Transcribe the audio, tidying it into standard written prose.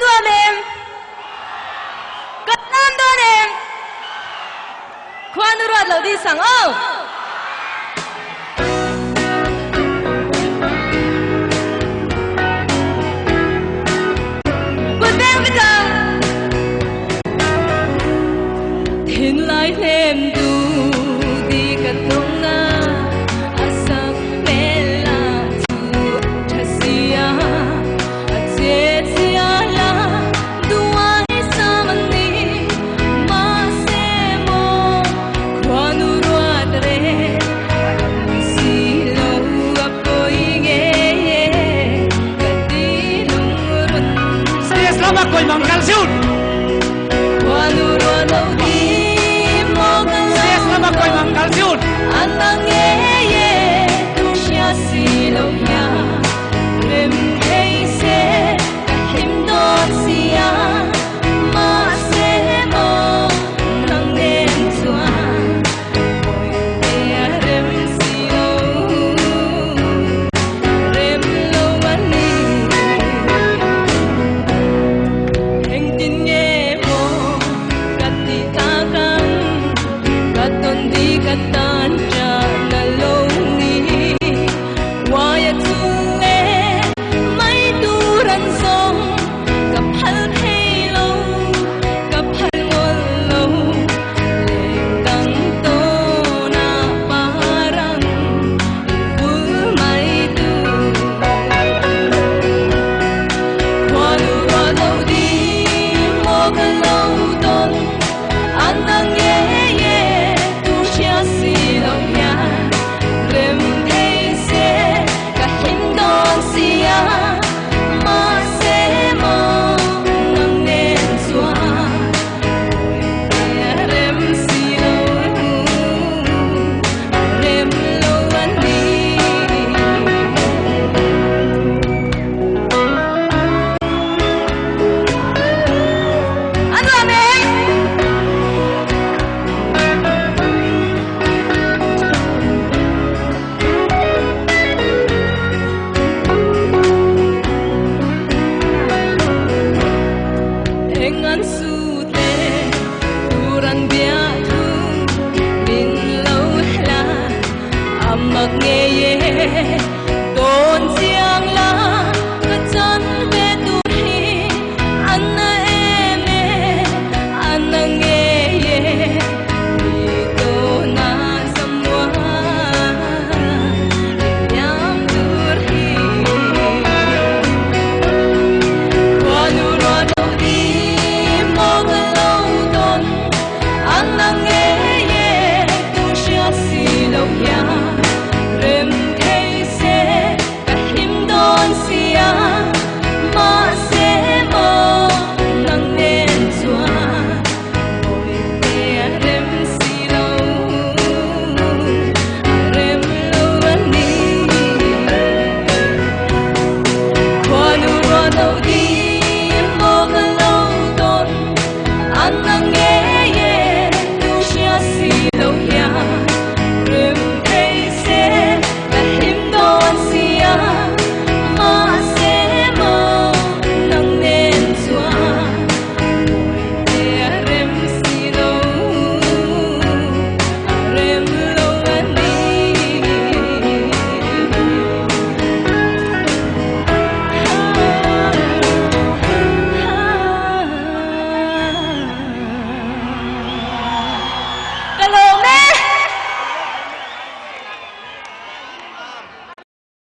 Anuamem Kanandonem Kwanurad Lodi Sang Oh Budeng Bidang Thin Lai Thêm Du Di Katonga Asak Mela Tu Chasia Ajetia La Duai Samani Masemo Kwanurad Re Silo Apoige Kadilurun Saya selamat kau mangkal siun. Kwanurad Lodi Saya selamat kau mangkal siun. Anang ye tu sia silong ya rem hei se kahim don sia ma se mo nang nen tua oi te rem silong rem lo ani heng tin ye mo kati takang katon di katan ja na lonely waya tunge mai turan song kaphal phelo kaphal ngolo leng to na parang ul mai tu kwanu ro di mo kalau don anang ye tu sia silong ya rem thei se kahim don sia ma se mo nang nen sua rem silong rem lo ani Anuamem Engan su te turan bia thu min lâu la amak nghe ye tôn chiang la ka chan ve tu hi anna eme anna nghe ye ni to na samwa yam dur hi Kwanurad Lodi mo kalau don anang ye tu sia silong ya rem thei se kahim don sia ma se mo nang nen chua oi te rem silong rem lo ani Kwanurad Lodi